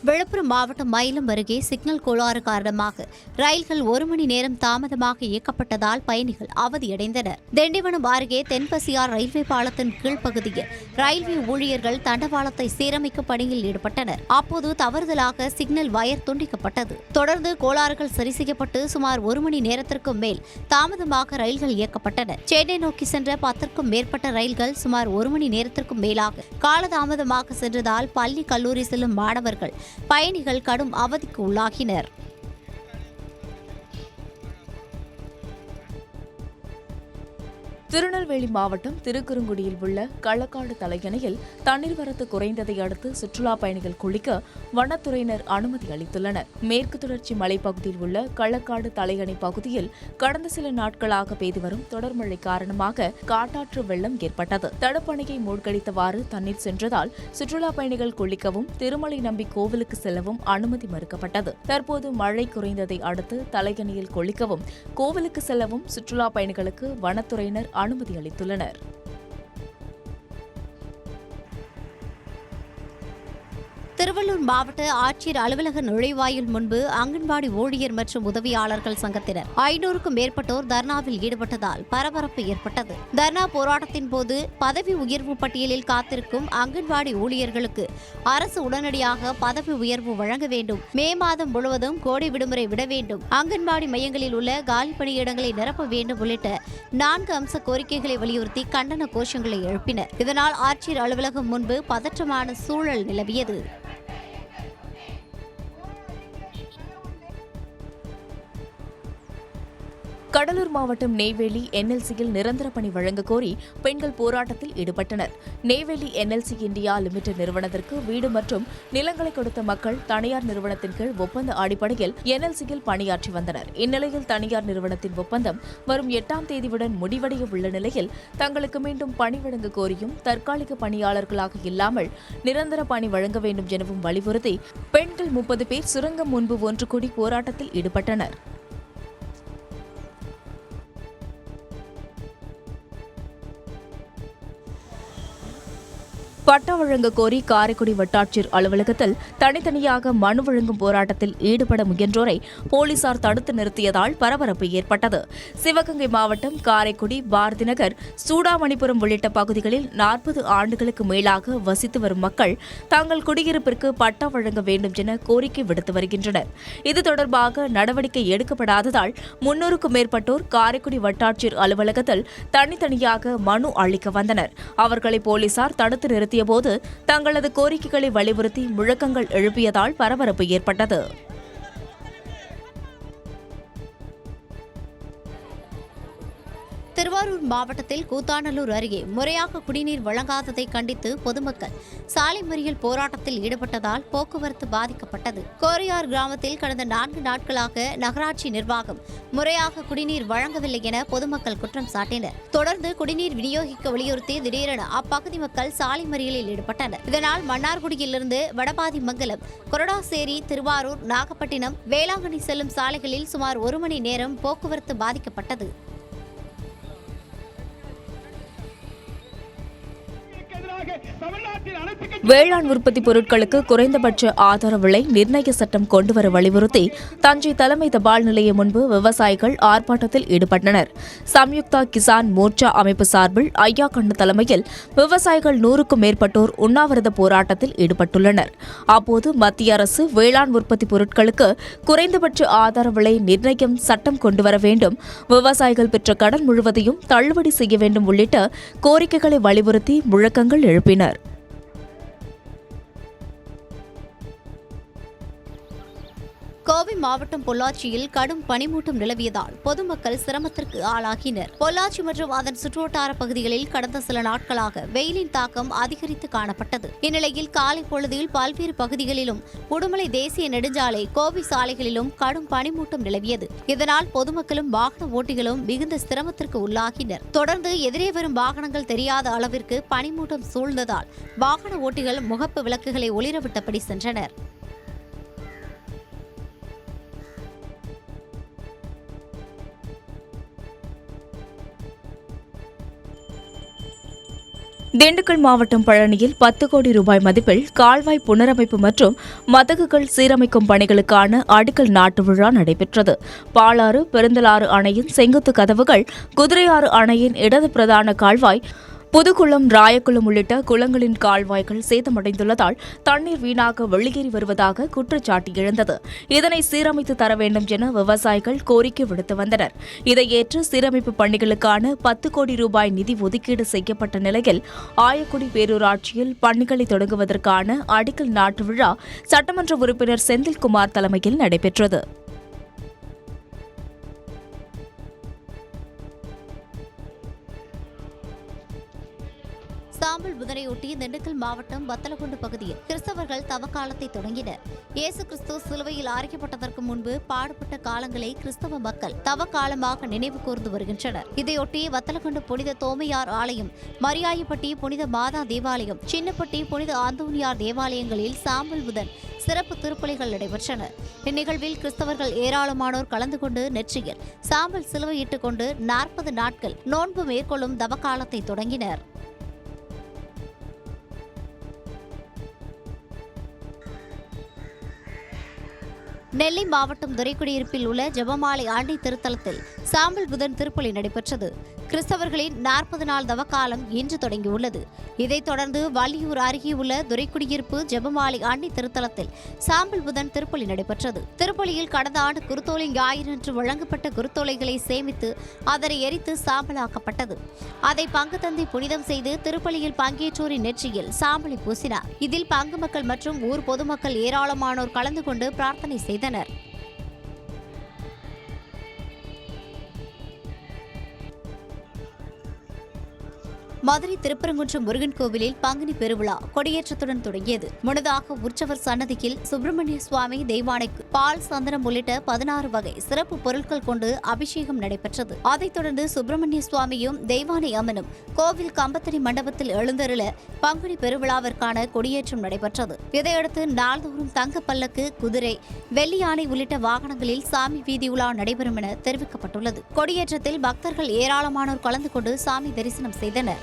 விழுப்புரம் மாவட்டம் மயிலம் அருகே சிக்னல் கோளாறு காரணமாக ரயில்கள் 1 மணி நேரம் தாமதமாக இயக்கப்பட்டதால் பயணிகள் அவதியடைந்தனர். திண்டிவனம் அருகே தென்பசியார் ரயில்வே பாலத்தின் கீழ்ப்பகுதியில் ரயில்வே ஊழியர்கள் தண்டவாளத்தை சீரமைக்கும் பணியில் ஈடுபட்டனர். அப்போது தவறுதலாக சிக்னல் வயர் துண்டிக்கப்பட்டது. தொடர்ந்து கோளாறுகள் சரி செய்யப்பட்டு சுமார் 1 மணி நேரத்திற்கும் மேல் தாமதமாக ரயில்கள் இயக்கப்பட்டன. சென்னை நோக்கி சென்ற 10க்கும் மேற்பட்ட ரயில்கள் சுமார் 1 மணி நேரத்திற்கும் மேலாக காலதாமதமாக சென்றதால் பள்ளி கல்லூரி செல்லும் மாணவர்கள் பயணிகள் கடும் அவதிக்கு உள்ளாகினர். திருநெல்வேலி மாவட்டம் திருக்குறுங்குடியில் உள்ள களக்காடு தலையணையில் தண்ணீர் வரத்து குறைந்ததை அடுத்து சுற்றுலா பயணிகள் குளிக்க வனத்துறையினர் அனுமதி அளித்துள்ளனர். மேற்கு தொடர்ச்சி மலைப்பகுதியில் உள்ள களக்காடு தலையணை பகுதியில் கடந்த சில நாட்களாக பெய்து வரும் தொடர் மழை காரணமாக காட்டாற்று வெள்ளம் ஏற்பட்டது. தடுப்பணையை மூழ்கடித்தவாறு தண்ணீர் சென்றதால் சுற்றுலா பயணிகள் குளிக்கவும் திருமலை நம்பி கோவிலுக்கு செல்லவும் அனுமதி மறுக்கப்பட்டது. தற்போது மழை குறைந்ததை அடுத்து தலையணையில் குளிக்கவும் கோவிலுக்கு செல்லவும் சுற்றுலா பயணிகளுக்கு வனத்துறையினர் அனுமதி அளித்துள்ளனர். திருவள்ளூர் மாவட்ட ஆட்சியர் அலுவலக நுழைவாயில் முன்பு அங்கன்வாடி ஊழியர் மற்றும் உதவியாளர்கள் சங்கத்தினர் 500க்கும் மேற்பட்டோர் தர்ணாவில் ஈடுபட்டதால் பரபரப்பு ஏற்பட்டது. தர்ணா போராட்டத்தின் போது பதவி உயர்வு பட்டியலில் காத்திருக்கும் அங்கன்வாடி ஊழியர்களுக்கு அரசு உடனடியாக பதவி உயர்வு வழங்க வேண்டும், மே மாதம் முழுவதும் கோடை விடுமுறை விட வேண்டும், அங்கன்வாடி மையங்களில் உள்ள காலி பணியிடங்களை நிரப்ப வேண்டும் உள்ளிட்ட 4 அம்ச கோரிக்கைகளை வலியுறுத்தி கண்டன கோஷங்களை எழுப்பினர். இதனால் ஆட்சியர் அலுவலகம் முன்பு பதற்றமான சூழல் நிலவியது. கடலூர் மாவட்டம் நெய்வேலி என்எல்சியில் நிரந்தர பணி வழங்க கோரி பெண்கள் போராட்டத்தில் ஈடுபட்டனர். நெய்வேலி என்எல்சி இந்தியா லிமிடெட் நிறுவனத்திற்கு வீடு மற்றும் நிலங்களை கொடுத்த மக்கள் தனியார் நிறுவனத்தின் கீழ் ஒப்பந்த அடிப்படையில் என்எல்சியில் பணியாற்றி வந்தனர். இந்நிலையில் தனியார் நிறுவனத்தின் ஒப்பந்தம் வரும் 8ஆம் தேதியுடன் முடிவடைய உள்ள நிலையில் தங்களுக்கு மீண்டும் பணி வழங்க கோரியும் தற்காலிக பணியாளர்களாக இல்லாமல் நிரந்தர பணி வழங்க வேண்டும் எனவும் வலியுறுத்தி பெண்கள் 30 பேர் சுரங்கம் முன்பு ஒன்று கூடி போராட்டத்தில் ஈடுபட்டனர். பட்டா வழங்க கோரி காரைக்குடி வட்டாட்சியர் அலுவலகத்தில் தனித்தனியாக மனு வழங்கும் போராட்டத்தில் ஈடுபட முயன்றோரை போலீசார் தடுத்து நிறுத்தியதால் பரபரப்பு ஏற்பட்டது. சிவகங்கை மாவட்டம் காரைக்குடி, பாரதி நகர், சூடாமணிபுரம் உள்ளிட்ட பகுதிகளில் 40 ஆண்டுகளுக்கு மேலாக வசித்து வரும் மக்கள் தங்கள் குடியிருப்பிற்கு பட்டா வழங்க வேண்டும் என கோரிக்கை விடுத்து வருகின்றனர். இது தொடர்பாக நடவடிக்கை எடுக்கப்படாததால் 300க்கும் மேற்பட்டோர் காரைக்குடி வட்டாட்சியர் அலுவலகத்தில் தனித்தனியாக மனு அளிக்க வந்தனர். அவர்களை போலீசார் தடுத்து நிறுத்திய போது தங்களது கோரிக்கைகளை வலியுறுத்தி முழக்கங்கள் எழுப்பியதால் பரபரப்பு ஏற்பட்டது. திருவாரூர் மாவட்டத்தில் கூத்தாநல்லூர் அருகே முறையாக குடிநீர் வழங்காததை கண்டித்து பொதுமக்கள் சாலை மறியல் போராட்டத்தில் ஈடுபட்டதால் போக்குவரத்து பாதிக்கப்பட்டது. கோரியார் கிராமத்தில் கடந்த 4 நாட்களாக நகராட்சி நிர்வாகம் முறையாக குடிநீர் வழங்கவில்லை என பொதுமக்கள் குற்றம் சாட்டினர். தொடர்ந்து குடிநீர் விநியோகிக்க வலியுறுத்தி திடீரென அப்பகுதி மக்கள் சாலை மறியலில் ஈடுபட்டனர். இதனால் மன்னார்குடியிலிருந்து வடபாதிமங்கலம், கொரடாசேரி, திருவாரூர், நாகப்பட்டினம், வேளாங்கண்ணி செல்லும் சாலைகளில் சுமார் 1 மணி நேரம் போக்குவரத்து பாதிக்கப்பட்டது. வேளாண் உற்பத்தி பொருட்களுக்கு குறைந்தபட்ச ஆதார விலை நிர்ணய சட்டம் கொண்டுவர வலியுறுத்தி தஞ்சை தலைமை தபால் நிலையம் முன்பு விவசாயிகள் ஆர்ப்பாட்டத்தில் ஈடுபட்டனர். சம்யுக்தா கிசான் மோர்ச்சா அமைப்பு சார்பில் ஐயா கண்ணு தலைமையில் விவசாயிகள் 100க்கும் மேற்பட்டோர் உண்ணாவிரத போராட்டத்தில் ஈடுபட்டுள்ளனர். அப்போது மத்திய அரசு வேளாண் உற்பத்தி பொருட்களுக்கு குறைந்தபட்ச ஆதார விலை நிர்ணயம் சட்டம் கொண்டுவர வேண்டும், விவசாயிகள் பெற்ற கடன் முழுவதையும் தள்ளுபடி செய்ய வேண்டும் உள்ளிட்ட கோரிக்கைகளை வலியுறுத்தி முழக்கங்கள் எழுப்பினர். கோவை மாவட்டம் பொள்ளாச்சியில் கடும் பனிமூட்டம் நிலவியதால் பொதுமக்கள் சிரமத்திற்கு ஆளாகினர். பொள்ளாச்சி மற்றும் அதன் சுற்றுவட்டார பகுதிகளில் கடந்த சில நாட்களாக வெயிலின் தாக்கம் அதிகரித்து காணப்பட்டது. இந்நிலையில் காலை பொழுதில் பல்வேறு பகுதிகளிலும் உடுமலை தேசிய நெடுஞ்சாலை, கோவை சாலைகளிலும் கடும் பனிமூட்டம் நிலவியது. இதனால் பொதுமக்களும் வாகன ஓட்டிகளும் மிகுந்த சிரமத்திற்கு உள்ளாகினர். தொடர்ந்து எதிரே வரும் வாகனங்கள் தெரியாத அளவிற்கு பனிமூட்டம் சூழ்ந்ததால் வாகன ஓட்டிகள் முகப்பு விளக்குகளை ஒளிரவிட்டபடி சென்றனர். திண்டுக்கல் மாவட்டம் பழனியில் 10 கோடி ரூபாய் மதிப்பில் கால்வாய் புனரமைப்பு மற்றும் மதகுகள் சீரமைக்கும் பணிகளுக்கான அடிக்கல் நாட்டு விழா நடைபெற்றது. பாலாறு பெருந்தலாறு அணையின் செங்குத்து கதவுகள், குதிரையாறு அணையின் இடது பிரதான கால்வாய், புதுக்குளம், ராயக்குளம் உள்ளிட்ட குளங்களின் கால்வாய்கள் சேதமடைந்துள்ளதால் தண்ணீர் வீணாக வெளியேறி வருவதாக குற்றச்சாட்டு எழுந்தது. இதனை சீரமைத்து தர வேண்டும் என விவசாயிகள் கோரிக்கை விடுத்து வந்தனர். இதை ஏற்று சீரமைப்பு பணிகளுக்கான 10 கோடி ரூபாய் நிதி ஒதுக்கீடு செய்யப்பட்ட நிலையில் ஆயக்குடி பேரூராட்சியில் பணிகளை தொடங்குவதற்கான அடிக்கல் நாட்டு விழா சட்டமன்ற உறுப்பினர் செந்தில்குமார் தலைமையில் நடைபெற்றது. சாம்பல் புதனையொட்டி திண்டுக்கல் மாவட்டம் வத்தலகுண்டு பகுதியில் கிறிஸ்தவர்கள் தவக்காலத்தை தொடங்கினர். இயேசு கிறிஸ்து சிலுவையில் அறைக்கப்பட்டதற்கு முன்பு பாடுபட்ட காலங்களை கிறிஸ்தவ மக்கள் தவக்காலமாக நினைவு கூர்ந்து வருகின்றனர். இதையொட்டி வத்தலகுண்டு புனித தோமையார் ஆலயம், மரியாயப்பட்டி புனித மாதா தேவாலயம், சின்னப்பட்டி புனித ஆந்தோனியார் தேவாலயங்களில் சாம்பல் புதன் சிறப்பு திருப்பலிகள் நடைபெற்றன. இந்நிகழ்வில் கிறிஸ்தவர்கள் ஏராளமானோர் கலந்து கொண்டு நெற்றியில் சாம்பல் சிலுவையிட்டுக் கொண்டு 40 நாட்கள் நோன்பு மேற்கொள்ளும் தவக்காலத்தை தொடங்கினர். நெல்லை மாவட்டம் துரைக்குடியிருப்பில் உள்ள ஜெபமாலை ஆண்டை திருத்தலத்தில் சாம்பல் புதன் திருப்பலி நடைபெற்றது. கிறிஸ்தவர்களின் 40 நாள் தவக்காலம் இன்று தொடங்கியுள்ளது. இதைத் தொடர்ந்து வள்ளியூர் அருகே உள்ள துரைக்குடியிருப்பு ஜெபமாலை ஆண்டை திருத்தலத்தில் சாம்பல் புதன் திருப்பலி நடைபெற்றது. திருப்பலியில் கடந்த ஆண்டு குருத்தோலை ஞாயிறன்று வழங்கப்பட்ட குருத்தோலைகளை சேமித்து அதனை எரித்து சாம்பலாக்கப்பட்டது. அதை பங்கு தந்தை புனிதம் செய்து திருப்பலியில் பங்கேற்றோரின் நெற்றியில் சாம்பலை பூசினார். இதில் பங்கு மக்கள் மற்றும் ஊர் பொதுமக்கள் ஏராளமானோர் கலந்து கொண்டு பிரார்த்தனை செய்தனர். மதுரை திருப்பரங்குன்றம் முருகன் கோவிலில் பங்குனி பெருவிழா கொடியேற்றத்துடன் தொடங்கியது. முன்னதாக உற்சவர் சன்னதியில் சுப்பிரமணிய சுவாமி தெய்வானைக்கு பால், சந்தனம் உள்ளிட்ட 16 வகை சிறப்பு பொருட்கள் கொண்டு அபிஷேகம் நடைபெற்றது. அதைத் தொடர்ந்து சுப்பிரமணிய சுவாமியும் தெய்வானை அம்மனும் கோவில் கம்பத்தடி மண்டபத்தில் எழுந்தருள பங்குனி பெருவிழாவிற்கான கொடியேற்றம் நடைபெற்றது. இதையடுத்து நாள்தோறும் தங்க பல்லக்கு, குதிரை, வெள்ளி யானை உள்ளிட்ட வாகனங்களில் சாமி வீதி உலா நடைபெறும் என தெரிவிக்கப்பட்டுள்ளது. கொடியேற்றத்தில் பக்தர்கள் ஏராளமானோர் கலந்து கொண்டு சாமி தரிசனம் செய்தனர்.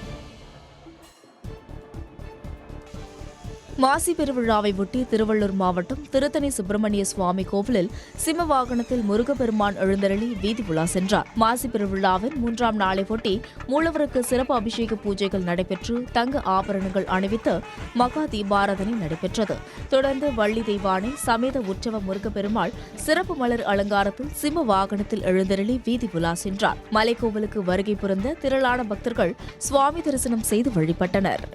மாசி பெருவிழாவை ஒட்டி திருவள்ளூர் மாவட்டம் திருத்தணி சுப்பிரமணிய சுவாமி கோவிலில் சிம்ம வாகனத்தில் முருகப்பெருமான் எழுந்தருளி வீதி உலா சென்றார். மாசி பெருவிழாவின் 3ஆம் நாளை ஒட்டி மூலவருக்கு சிறப்பு அபிஷேக பூஜைகள் நடைபெற்று தங்க ஆபரணங்கள் அணிவித்து மகா தீபாராதனை நடைபெற்றது. தொடர்ந்து வள்ளி தெய்வானை சமேத உற்சவ முருகப்பெருமாள் சிறப்பு மலர் அலங்காரத்தில் சிம்ம வாகனத்தில் எழுந்தருளி வீதி உலா சென்றார். மலைக்கோவிலுக்கு வருகை புரிந்த திரளான பக்தர்கள் சுவாமி தரிசனம் செய்து வழிபட்டனர்.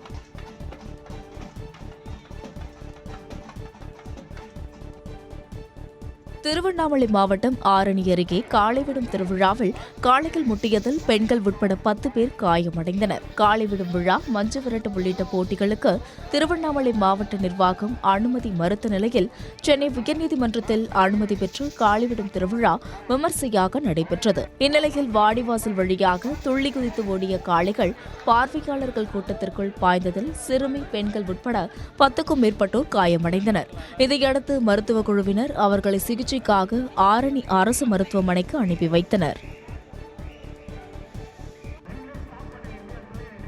திருவண்ணாமலை மாவட்டம் ஆரணி அருகே காளைவிடும் திருவிழாவில் காளைகள் முட்டியதில் பெண்கள் உட்பட 10 பேர் காயமடைந்தனர். காளைவிடும் விழா, மஞ்சு விரட்டு உள்ளிட்ட போட்டிகளுக்கு திருவண்ணாமலை மாவட்ட நிர்வாகம் அனுமதி மறுத்த நிலையில் சென்னை உயர்நீதிமன்றத்தில் அனுமதி பெற்று காளைவிடும் திருவிழா விமர்சையாக நடைபெற்றது. இந்நிலையில் வாடிவாசல் வழியாக துள்ளி குதித்து ஓடிய காளைகள் பார்வையாளர்கள் கூட்டத்திற்குள் பாய்ந்ததில் சிறுமி, பெண்கள் உட்பட 10க்கும் மேற்பட்டோர் காயமடைந்தனர். இதையடுத்து மருத்துவ குழுவினர் அவர்களை சிகிச்சைக்காக ஆரணி அரசு மருத்துவமனைக்கு அனுப்பி வைத்தனர்.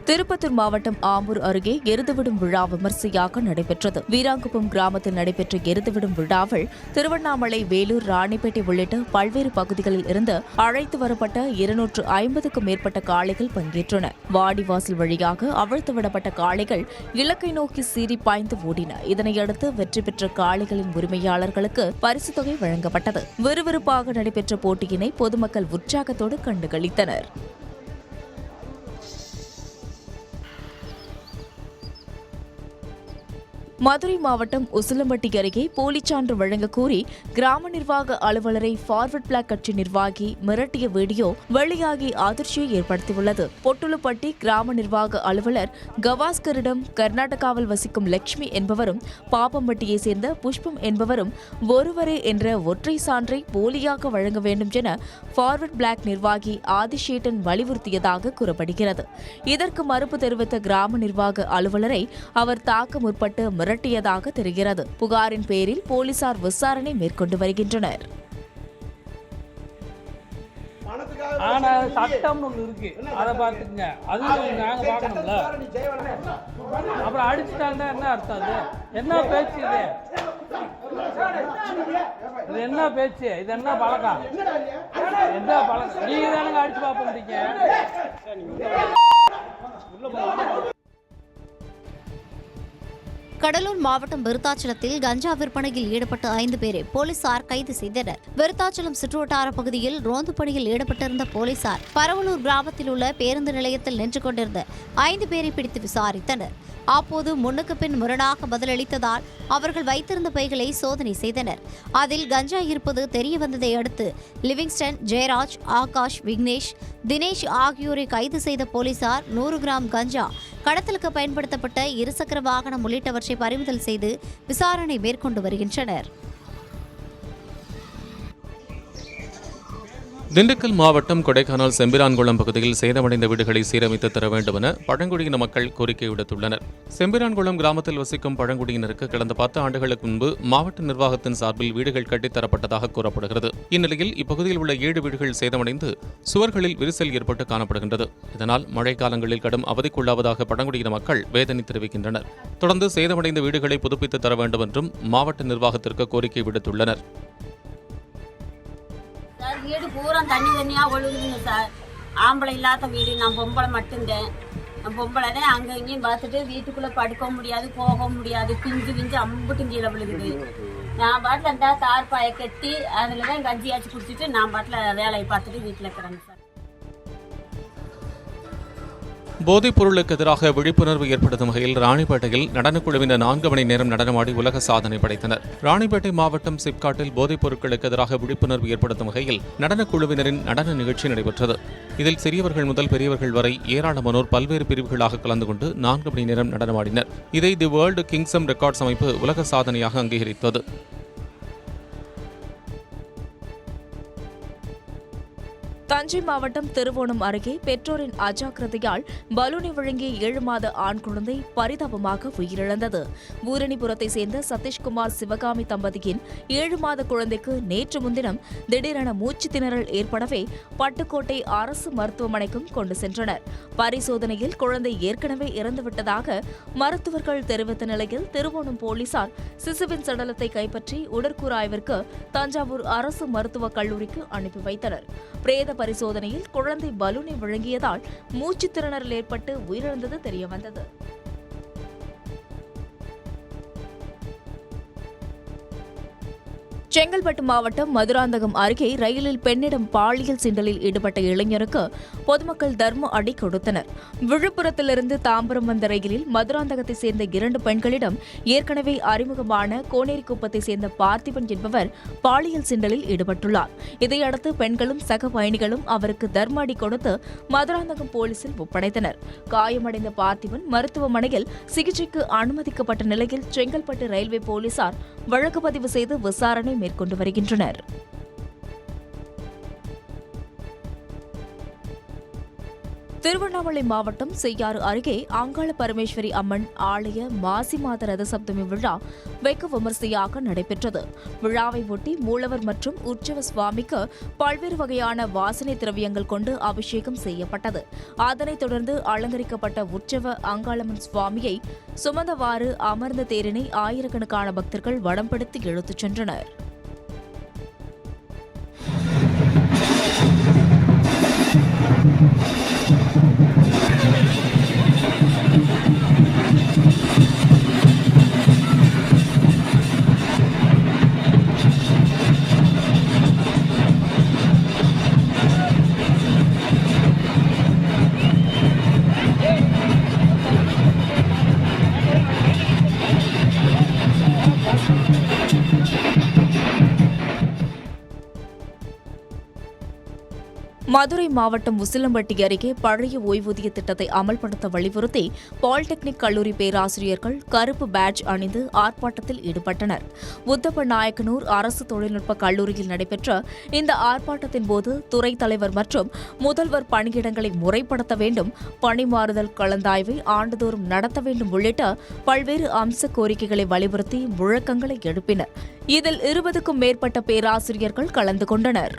திருப்பத்தூர் மாவட்டம் ஆம்பூர் அருகே எருதுவிடும் விழா விமர்சையாக நடைபெற்றது. வீராங்குப்பம் கிராமத்தில் நடைபெற்ற எருதுவிடும் விழாவில் திருவண்ணாமலை, வேலூர், ராணிப்பேட்டை உள்ளிட்ட பல்வேறு பகுதிகளில் இருந்து அழைத்து வரப்பட்ட 250க்கும் மேற்பட்ட காளைகள் பங்கேற்றன. வாடிவாசல் வழியாக அவிழ்த்து விடப்பட்ட காளைகள் இலக்கை நோக்கி சீறி பாய்ந்து ஓடின. இதனையடுத்து வெற்றி பெற்ற காளைகளின் உரிமையாளர்களுக்கு பரிசு தொகை வழங்கப்பட்டது. விறுவிறுப்பாக நடைபெற்ற போட்டியினை பொதுமக்கள் உற்சாகத்தோடு கண்டுகளித்தனர். மதுரை மாவட்டம் உசிலம்பட்டி அருகே போலிச் சான்று வழங்க கோரி கிராம நிர்வாக அலுவலரை ஃபார்வர்ட் பிளாக் கட்சி நிர்வாகி மிரட்டிய வீடியோ வெளியாகி அதிர்ச்சியை ஏற்படுத்தியுள்ளது. பொட்டுலுப்பட்டி கிராம நிர்வாக அலுவலர் கவாஸ்கரிடம் கர்நாடகாவில் வசிக்கும் லட்சுமி என்பவரும் பாப்பம்பட்டியை சேர்ந்த புஷ்பம் என்பவரும் ஒருவரே என்ற ஒற்றை சான்றை போலியாக வழங்க வேண்டும் என ஃபார்வர்ட் பிளாக் நிர்வாகி ஆதிசேட்டன் வலியுறுத்தியதாக கூறப்படுகிறது. இதற்கு மறுப்பு தெரிவித்த கிராம நிர்வாக அலுவலரை அவர் தாக்க முற்பட்டு மிரட்டியதாக தெரிகிறது. புகாரின் பேரில் போலீசார் விசாரணை மேற்கொண்டு வருகின்றனர். ஆனா சட்டம்னு ஒண்ணு இருக்கு, அதை பார்த்துக்குங்க. அது நாங்க பார்க்கணும்ல. அப்புறம் அடிச்சுட்டாங்கன்னா என்ன அர்த்தம்? அது என்ன பேச்சு? இது என்ன பேச்சு? இது என்ன பழக்கம்? என்ன பழக்கம்? நீங்க தானங்க அடிச்சு பார்ப்பீங்க. கடலூர் மாவட்டம் விருத்தாச்சலத்தில் கஞ்சா விற்பனையில் ஈடுபட்ட 5 பேரை போலீசார் கைது செய்தனர். விருத்தாச்சலம் சுற்றுவட்டார பகுதியில் ரோந்து பணியில் ஈடுபட்டிருந்த போலீசார் பரவலூர் கிராமத்தில் உள்ள பேருந்து நிலையத்தில் நின்று கொண்டிருந்த 5 பேரை பிடித்து விசாரித்தனர். அப்போது முன்னுக்கு பின் முரணாக பதிலளித்ததால் அவர்கள் வைத்திருந்த பைகளை சோதனை செய்தனர். அதில் கஞ்சா இருப்பது தெரியவந்ததை அடுத்து லிவிங்ஸ்டன், ஜெயராஜ், ஆகாஷ், விக்னேஷ், தினேஷ் ஆகியோரை கைது செய்த போலீசார் 100 கிராம் கஞ்சா, கடத்தலுக்கு பயன்படுத்தப்பட்ட இருசக்கர வாகனம் உள்ளிட்டவற்றை பறிமுதல் செய்து விசாரணை மேற்கொண்டு வருகின்றனர். திண்டுக்கல் மாவட்டம் கொடைக்கானல் செம்பிரான்குளம் பகுதியில் சேதமடைந்த வீடுகளை சீரமைத்து தர வேண்டும் என பழங்குடியின மக்கள் கோரிக்கை விடுத்துள்ளனர். செம்பிரான்குளம் கிராமத்தில் வசிக்கும் பழங்குடியினருக்கு கடந்த 10 ஆண்டுகளுக்கு முன்பு மாவட்ட நிர்வாகத்தின் சார்பில் வீடுகள் கட்டித்தரப்பட்டதாக கூறப்படுகிறது. இந்நிலையில் இப்பகுதியில் உள்ள 7 வீடுகள் சேதமடைந்து சுவர்களில் விரிசல் ஏற்பட்டு காணப்படுகின்றது. இதனால் மழைக்காலங்களில் கடும் அவதிக்குள்ளாவதாக பழங்குடியின மக்கள் வேதனை தெரிவிக்கின்றனர். தொடர்ந்து சேதமடைந்த வீடுகளை புதுப்பித்து தர வேண்டும் என்றும் மாவட்ட நிர்வாகத்திற்கு கோரிக்கை விடுத்துள்ளனர். வீடு பூரா தண்ணியா ஒழுகுதுங்க சார். ஆம்பளை இல்லாத வீடு, நான் பொம்பளை மட்டும்தான். நான் பொம்பளை தான். அங்கே இங்கேயும் பார்த்துட்டு வீட்டுக்குள்ளே படுக்க முடியாது, போக முடியாது. பிஞ்சு அம்புட்டும் கீழே விழுகுது. நான் பாட்டில் இருந்தால் தார்பாயை கட்டி அதில் தான் கஞ்சியாச்சு குடிச்சிட்டு நான் பாட்டில் வேலையை பார்த்துட்டு வீட்டில் இருக்கிறேங்க சார். போதைப் பொருளுக்கு எதிராக விழிப்புணர்வு ஏற்படுத்தும் வகையில் ராணிப்பேட்டையில் நடனக்குழுவினர் 4 மணி நேரம் நடனமாடி உலக சாதனை படைத்தனர். ராணிப்பேட்டை மாவட்டம் சிப்காட்டில் போதைப் பொருட்களுக்கு எதிராக விழிப்புணர்வு ஏற்படுத்தும் வகையில் நடனக்குழுவினரின் நடன நிகழ்ச்சி நடைபெற்றது. இதில் சிறியவர்கள் முதல் பெரியவர்கள் வரை ஏராளமானோர் பல்வேறு பிரிவுகளாக கலந்து கொண்டு 4 மணி நேரம் நடனமாடினர். இதை தி வேர்ல்டு கிங்ஸம் ரெக்கார்ட்ஸ் அமைப்பு உலக சாதனையாக அங்கீகரித்தது. தஞ்சை மாவட்டம் திருவோணம் அருகே பெற்றோரின் அஜாக்கிரதையால் பலூனை விழுங்கிய 7 மாத ஆண் குழந்தை பரிதாபமாக உயிரிழந்தது. பூரணிபுரத்தை சேர்ந்த சதீஷ்குமார் சிவகாமி தம்பதியின் 7 மாத குழந்தைக்கு நேற்று முன்தினம் திடீரென மூச்சு திணறல் ஏற்படவே பட்டுக்கோட்டை அரசு மருத்துவமனைக்கும் கொண்டு சென்றனர். பரிசோதனையில் குழந்தை ஏற்கனவே இறந்துவிட்டதாக மருத்துவர்கள் தெரிவித்த நிலையில் திருவோணம் போலீசார் சிசுவின் சடலத்தை கைப்பற்றி உடற்கூறாய்விற்கு தஞ்சாவூர் அரசு மருத்துவக் கல்லூரிக்கு அனுப்பி வைத்தனர். பிரேத பரிசோதனையில் குழந்தை பலூனை விழுங்கியதால் மூச்சு திணறல் ஏற்பட்டு உயிரிழந்தது தெரியவந்தது. செங்கல்பட்டு மாவட்டம் மதுராந்தகம் அருகே ரயிலில் பெண்ணிடம் பாலியல் சீண்டலில் ஈடுபட்ட இளைஞருக்கு பொதுமக்கள் தர்ம அடி கொடுத்தனர். விழுப்புரத்திலிருந்து தாம்பரம் வந்த ரயிலில் மதுராந்தகத்தை சேர்ந்த 2 பெண்களிடம் ஏற்கனவே அறிமுகமான கோனேரிக்குப்பத்தை சேர்ந்த பார்த்திபன் என்பவர் பாலியல் சீண்டலில் ஈடுபட்டுள்ளார். இதையடுத்து பெண்களும் சக பயணிகளும் அவருக்கு தர்ம அடி கொடுத்து மதுராந்தகம் போலீசில் ஒப்படைத்தனர். காயமடைந்த பார்த்திபன் மருத்துவமனையில் சிகிச்சைக்கு அனுமதிக்கப்பட்ட நிலையில் செங்கல்பட்டு ரயில்வே போலீசார் வழக்கு பதிவு செய்து விசாரணை மேற்கொண்டு வருகின்றனர். திருவண்ணாமலை மாவட்டம் செய்யாறு அருகே அங்காள பரமேஸ்வரி அம்மன் ஆலய மாசி மாத ரத சப்தமி விழா வெகு விமரிசையாக நடைபெற்றது. விழாவை ஒட்டி மூலவர் மற்றும் உற்சவ சுவாமிக்கு பல்வேறு வகையான வாசனை திரவியங்கள் கொண்டு அபிஷேகம் செய்யப்பட்டது. அதனைத் தொடர்ந்து அலங்கரிக்கப்பட்ட உற்சவ அங்காளம்மன் சுவாமியை சுமந்தவாறு அமர்ந்த தேரினை ஆயிரக்கணக்கான பக்தர்கள் வடம்பிடித்து இழுத்துச் சென்றனர். மதுரை மாவட்டம் உசிலம்பட்டி அருகே பழைய ஓய்வூதிய திட்டத்தை அமல்படுத்த வலியுறுத்தி பாலிடெக்னிக் கல்லூரி பேராசிரியர்கள் கருப்பு பேட்ஜ் அணிந்து ஆர்ப்பாட்டத்தில் ஈடுபட்டனர். உத்தப்ப நாயக்கனூர் அரசு தொழில்நுட்ப கல்லூரியில் நடைபெற்ற இந்த ஆர்ப்பாட்டத்தின் போது துறை தலைவர் மற்றும் முதல்வர் பணியிடங்களை முறைப்படுத்த வேண்டும், பணிமாறுதல் கலந்தாய்வை ஆண்டுதோறும் நடத்த வேண்டும் உள்ளிட்ட பல்வேறு அம்ச கோரிக்கைகளை வலியுறுத்தி முழக்கங்களை எழுப்பினர். இதில் 20க்கும் மேற்பட்ட பேராசிரியர்கள் கலந்து கொண்டனர்.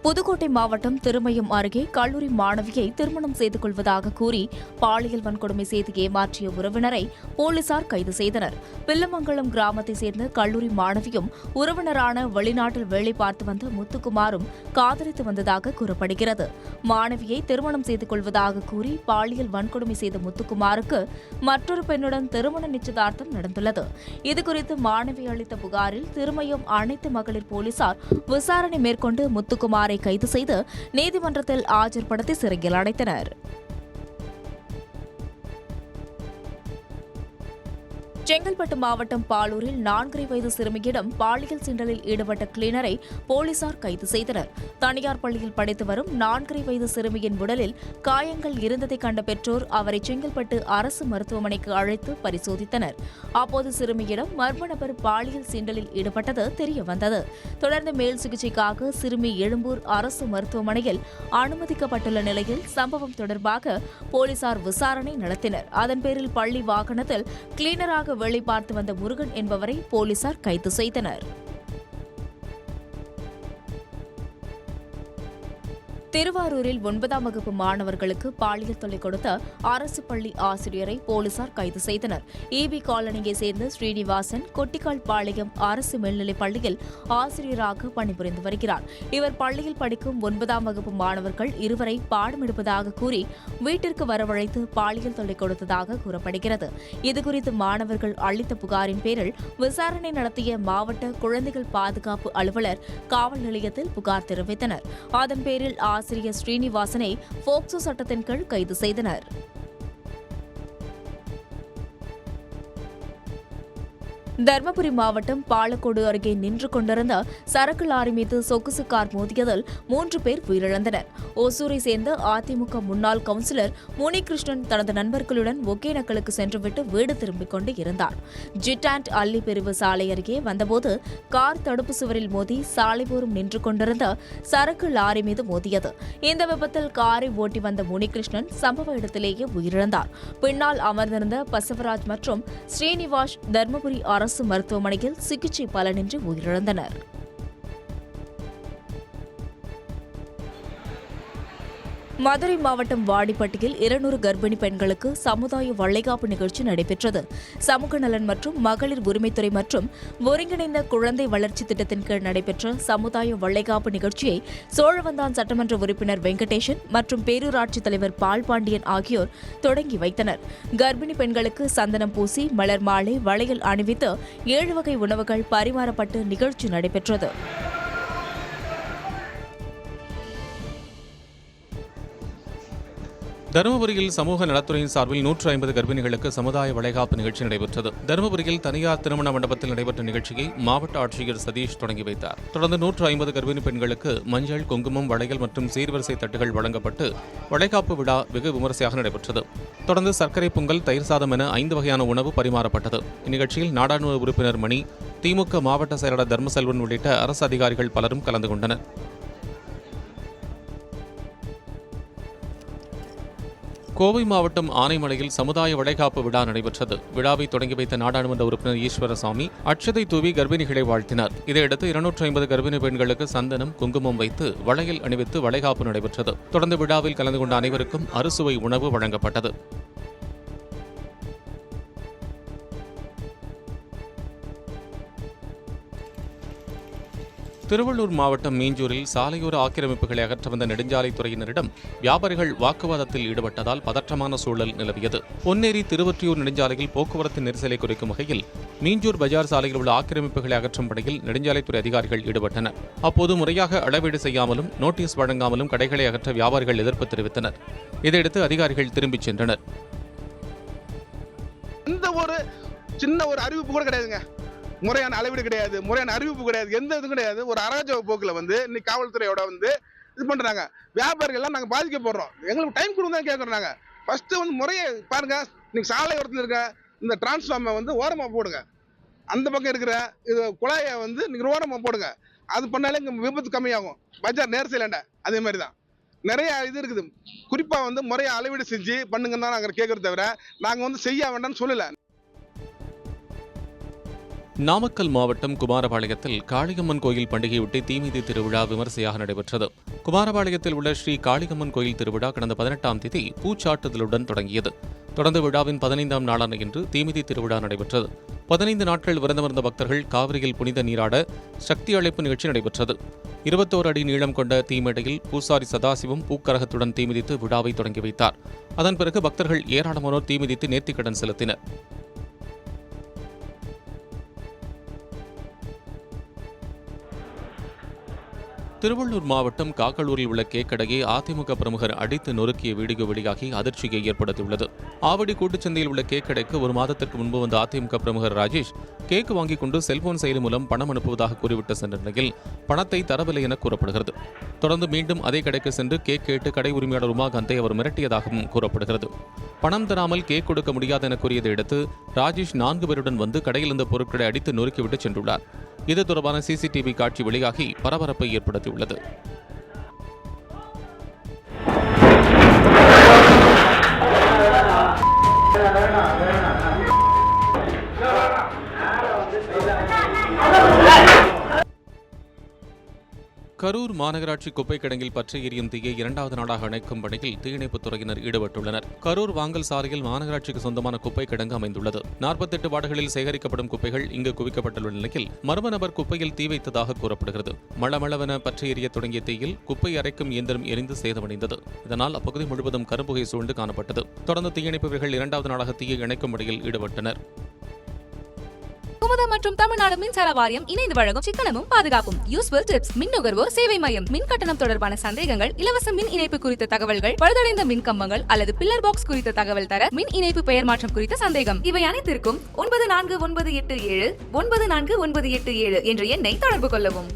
புதுக்கோட்டை மாவட்டம் திருமயம் அருகே கல்லூரி மாணவியை திருமணம் செய்து கொள்வதாக கூறி பாலியல் வன்கொடுமை செய்து ஏமாற்றிய உறவினரை போலீசார் கைது செய்தனர். பில்லமங்கலம் கிராமத்தைச் சேர்ந்த கல்லூரி மாணவியும் உறவினரான வெளிநாட்டில் வேலை பார்த்து வந்த முத்துக்குமாரும் காதலித்து வந்ததாக கூறப்படுகிறது. மாணவியை திருமணம் செய்து கொள்வதாக கூறி பாலியல் வன்கொடுமை செய்த முத்துக்குமாருக்கு மற்றொரு பெண்ணுடன் திருமண நிச்சயதார்த்தம் நடந்துள்ளது. இதுகுறித்து மாணவி அளித்த புகாரில் திருமயம் அனைத்து மகளிர் போலீசார் விசாரணை மேற்கொண்டு முத்துக்குமாரை கைது செய்து நீதிமன்றத்தில் ஆஜர்படுத்தி சிறையில் அடைத்தனர். செங்கல்பட்டு மாவட்டம் பாலூரில் 4 வயது சிறுமியிடம் பாலியல் சீண்டலில் ஈடுபட்ட கிளீனரை போலீசார் கைது செய்தனர். தனியார் பள்ளியில் படித்து வரும் 4 வயது சிறுமியின் உடலில் காயங்கள் இருந்ததை கண்ட பெற்றோர் அவரை செங்கல்பட்டு அரசு மருத்துவமனைக்கு அழைத்து பரிசோதித்தனர். அப்போது சிறுமியிடம் மர்ம நபர் பாலியல் சீண்டலில் ஈடுபட்டது தெரியவந்தது. தொடர்ந்து மேல் சிகிச்சைக்காக சிறுமி எழும்பூர் அரசு மருத்துவமனையில் அனுமதிக்கப்பட்டுள்ள நிலையில் சம்பவம் தொடர்பாக போலீசார் விசாரணை நடத்தினர். அதன் பேரில் பள்ளி வாகனத்தில் கிளீனராக வேலை பார்த்து வந்த முருகன் என்பவரை போலீசார் கைது செய்தனர். திருவாரூரில் 9ஆம் வகுப்பு மாணவர்களுக்கு பாலியல் தொல்லை கொடுத்த அரசு பள்ளி ஆசிரியரை போலீசார் கைது செய்தனர். ஈபி காலனியைச் சேர்ந்த ஸ்ரீனிவாசன் கொட்டிக்கால் பாளையம் அரசு மேல்நிலைப் பள்ளியில் ஆசிரியராக பணிபுரிந்து வருகிறார். இவர் பள்ளியில் படிக்கும் 9ஆம் வகுப்பு மாணவர்கள் 2 பாடம் எடுப்பதாக கூறி வீட்டிற்கு வரவழைத்து பாலியல் தொல்லை கொடுத்ததாக கூறப்படுகிறது. இதுகுறித்து மாணவர்கள் அளித்த புகாரின் பேரில் விசாரணை நடத்திய மாவட்ட குழந்தைகள் பாதுகாப்பு அலுவலர் காவல் நிலையத்தில் புகார் தெரிவித்தனர். அதன் பேரில் ஆசிரியர் ஸ்ரீனிவாசனை போக்சோ சட்டத்தின் கீழ் கைது செய்தனர். தர்மபுரி மாவட்டம் பாலக்கோடு அருகே நின்று கொண்டிருந்த சரக்கு லாரி மீது சொகுசு கார் மோதியதில் 3 பேர் உயிரிழந்தனர். ஒசூரை சேர்ந்த அதிமுக முன்னாள் கவுன்சிலர் முனிகிருஷ்ணன் தனது நண்பர்களுடன் ஒகேனக்கலுக்கு சென்றுவிட்டு வீடு திரும்பிக் கொண்டு இருந்தார். ஜிட்டாண்ட் அள்ளி பிரிவு சாலை அருகே வந்தபோது கார் தடுப்பு சுவரில் மோதி சாலையோரம் நின்று கொண்டிருந்த சரக்கு லாரி மீது மோதியது. இந்த விபத்தில் காரை ஓட்டி வந்த முனிகிருஷ்ணன் சம்பவ இடத்திலேயே உயிரிழந்தார். பின்னால் அமர்ந்திருந்த பசவராஜ் மற்றும் ஸ்ரீனிவாஸ் தர்மபுரி அரசு மருத்துவமனையில் சிகிச்சை பலனின்றி உயிரிழந்தனர். மதுரை மாவட்டம் வாடிப்பட்டியில் 200 கர்ப்பிணி பெண்களுக்கு சமுதாய வளைகாப்பு நிகழ்ச்சி நடைபெற்றது. சமூக நலன் மற்றும் மகளிர் உரிமைத்துறை மற்றும் ஒருங்கிணைந்த குழந்தை வளர்ச்சி திட்டத்தின் கீழ் நடைபெற்ற சமுதாய வளைகாப்பு நிகழ்ச்சியை சோழவந்தான் சட்டமன்ற உறுப்பினர் வெங்கடேசன் மற்றும் பேரூராட்சித் தலைவர் பால்பாண்டியன் ஆகியோர் தொடங்கி வைத்தனர். கர்ப்பிணி பெண்களுக்கு சந்தனம் பூசி மலர் மாலை வளையல் அணிவித்து 7 வகை உணவுகள் பரிமாறப்பட்டு நிகழ்ச்சி நடைபெற்றது. தருமபுரியில் சமூக நலத்துறையின் சார்பில் 150 கர்ப்பிணிகளுக்கு சமுதாய வளைகாப்பு நிகழ்ச்சி நடைபெற்றது. தருமபுரியில் தனியார் திருமண மண்டபத்தில் நடைபெற்ற நிகழ்ச்சியை மாவட்ட ஆட்சியர் சதீஷ் தொடங்கி வைத்தார். தொடர்ந்து 150 கர்ப்பிணி பெண்களுக்கு மஞ்சள், குங்குமம், வளையல் மற்றும் சீர்வரிசை தட்டுகள் வழங்கப்பட்டு வளைகாப்பு விழா வெகு விமரிசையாக நடைபெற்றது. தொடர்ந்து சர்க்கரை பொங்கல், தயிர் சாதம் என 5 வகையான உணவு பரிமாறப்பட்டது. இந்நிகழ்ச்சியில் நாடாளுமன்ற உறுப்பினர் மணி, திமுக மாவட்ட செயலாளர் தர்மசெல்வன் உள்ளிட்ட அரசு அதிகாரிகள் பலரும் கலந்து கொண்டனர். கோவை மாவட்டம் ஆனைமலையில் சமுதாய வளைகாப்பு விழா நடைபெற்றது. விழாவை தொடங்கி வைத்த நாடாளுமன்ற உறுப்பினர் ஈஸ்வரசாமி அட்சதை தூவி கர்ப்பிணிகளை வாழ்த்தினார். இதையடுத்து 250 கர்ப்பிணி பெண்களுக்கு சந்தனம், குங்குமம் வைத்து வளையல் அணிவித்து வளைகாப்பு நடைபெற்றது. தொடர்ந்து விழாவில் கலந்து கொண்ட அனைவருக்கும் அறுசுவை உணவு வழங்கப்பட்டது. திருவள்ளூர் மாவட்டம் மீஞ்சூரில் சாலையோர ஆக்கிரமிப்புகளை அகற்ற வந்த நெடுஞ்சாலைத்துறையினரிடம் வியாபாரிகள் வாக்குவாதத்தில் ஈடுபட்டதால் பதற்றமான சூழல் நிலவியது. பொன்னேரி திருவொற்றியூர் நெடுஞ்சாலையில் போக்குவரத்து நெரிசலை குறைக்கும் வகையில் மீஞ்சூர் பஜார் சாலையில் உள்ள ஆக்கிரமிப்புகளை அகற்றும் பணியில் நெடுஞ்சாலைத்துறை அதிகாரிகள் ஈடுபட்டனர். அப்போது முறையாக அளவீடு செய்யாமலும் நோட்டீஸ் வழங்காமலும் கடைகளை அகற்ற வியாபாரிகள் எதிர்ப்பு தெரிவித்தனர். இதையடுத்து அதிகாரிகள் திரும்பிச் சென்றனர். சின்ன ஒரு அறிவிப்பு கூட கிடையாதுங்க. முறையான அளவீடு கிடையாது, முறையான அறிவிப்பு கிடையாது, எந்த இதுவும் கிடையாது. ஒரு அராஜக போக்கில் இன்னைக்கு காவல்துறையோட இது பண்றாங்க. வியாபாரிகள் எல்லாம் நாங்கள் பாதிக்கப்படுறோம். எங்களுக்கு டைம் கொடுங்க தான் கேட்குறோம். நாங்கள் ஃபர்ஸ்ட் முறையை பாருங்க. இன்னைக்கு சாலை ஓரத்தில் இருக்க இந்த டிரான்ஸ்ஃபார்மை ஓரமாக போடுங்க. அந்த பக்கம் இருக்கிற இது குழாயை நீங்கள் ஓரமாக போடுங்க. அது பண்ணாலே இங்கே விபத்து கம்மியாகும். பஜார் நேர் செய்யலாண்ட அதே மாதிரி தான் நிறைய இது இருக்குது. குறிப்பாக முறையை அளவீடு செஞ்சு பண்ணுங்கன்னு தான் நாங்கள் கேட்கறது தவிர நாங்கள் செய்ய வேண்டாம்னு சொல்லலை. நாமக்கல் மாவட்டம் குமாரபாளையத்தில் காளியம்மன் கோயில் பண்டிகையொட்டி தீமிதி திருவிழா விமரிசையாக நடைபெற்றது. குமாரபாளையத்தில் உள்ள ஸ்ரீ காளியம்மன் கோயில் திருவிழா கடந்த 18ஆம் தேதி பூச்சாட்டுதலுடன் தொடங்கியது. தொடர்ந்து விழாவின் 15ஆம் நாளான இன்று தீமிதி திருவிழா நடைபெற்றது. 15 நாட்கள் விரதமிருந்த பக்தர்கள் காவிரியில் புனித நீராட சக்தி அழைப்பு நிகழ்ச்சி நடைபெற்றது. 21 அடி நீளம் கொண்ட தீமேடையில் பூசாரி சதாசிவம் பூக்கரகத்துடன் தீமிதித்து விழாவை தொடங்கி வைத்தார். அதன் பிறகு பக்தர்கள் ஏராளமானோர் தீமிதித்து நேர்த்திக்கடன் செலுத்தினர். திருவள்ளூர் மாவட்டம் காக்கலூரில் உள்ள கேக் கடையை அதிமுக பிரமுகர் அடித்து நொறுக்கிய வீடியோ வெளியாகி அதிர்ச்சியை ஏற்படுத்தியுள்ளது. ஆவடி கூட்டுச்சந்தையில் உள்ள கேக் கடைக்கு ஒரு மாதத்திற்கு முன்பு வந்த அதிமுக பிரமுகர் ராஜேஷ் கேக் வாங்கிக் கொண்டு செல்போன் செயலி மூலம் பணம் அனுப்புவதாக கூறிவிட்டு சென்ற நிலையில் பணத்தை தரவில்லை என கூறப்படுகிறது. தொடர்ந்து மீண்டும் அதே கடைக்கு சென்று கேக் கேட்டு கடை உரிமையாளர் உமாகாந்தை அவர் மிரட்டியதாகவும் கூறப்படுகிறது. பணம் தராமல் கேக் கொடுக்க முடியாது என கூறியதை அடுத்து ராஜேஷ் 4 பேருடன் வந்து கடையில் இருந்த பொருட்களை அடித்து நொறுக்கிவிட்டு சென்றுள்ளார். இது தொடர்பான சிசிடிவி காட்சி வெளியாகி பரபரப்பை ஏற்படுத்தியுள்ளது. கரூர் மாநகராட்சி குப்பை கிடங்கில் பற்றி எரியும் தீயை 2வது நாளாக அணைக்கும் பணியில் தீயணைப்புத் துறையினர் ஈடுபட்டுள்ளனர். கரூர் வாங்கல் சாலையில் மாநகராட்சிக்கு சொந்தமான குப்பை கிடங்கு அமைந்துள்ளது. 48 வார்டுகளில் சேகரிக்கப்படும் குப்பைகள் இங்கு குவிக்கப்பட்டுள்ள நிலையில் மர்ம நபர் குப்பையில் தீ வைத்ததாக கூறப்படுகிறது. மளமளவென பற்றி எரிய தொடங்கிய தீயில் குப்பை அரைக்கும் இயந்திரம் எரிந்து சேதமடைந்தது. இதனால் அப்பகுதி முழுவதும் கரும்புகை சூழ்ந்து காணப்பட்டது. தொடர்ந்து தீயணைப்பு வீரர்கள் 2வது நாளாக தீயை அணைக்கும் பணியில் ஈடுபட்டனர். குமுதம் மற்றும் தமிழ்நாடு மின்சார வாரியம் இணைந்து வழங்கும் சிக்கனமும் பாதுகாப்பும் யூஸ்ஃபுல் டிப்ஸ் மின் நுகர்வோர் சேவை மையம். மின் கட்டணம் தொடர்பான சந்தேகங்கள், இலவச மின் இணைப்பு குறித்த தகவல்கள், பழுதடைந்த மின் கம்பங்கள் அல்லது பில்லர் பாக்ஸ் குறித்த தகவல் தர, மின் இணைப்பு பெயர் மாற்றம் குறித்த சந்தேகம், இவை அனைத்திற்கும் 9497 9497 என்ற எண்ணை தொடர்பு கொள்ளவும்.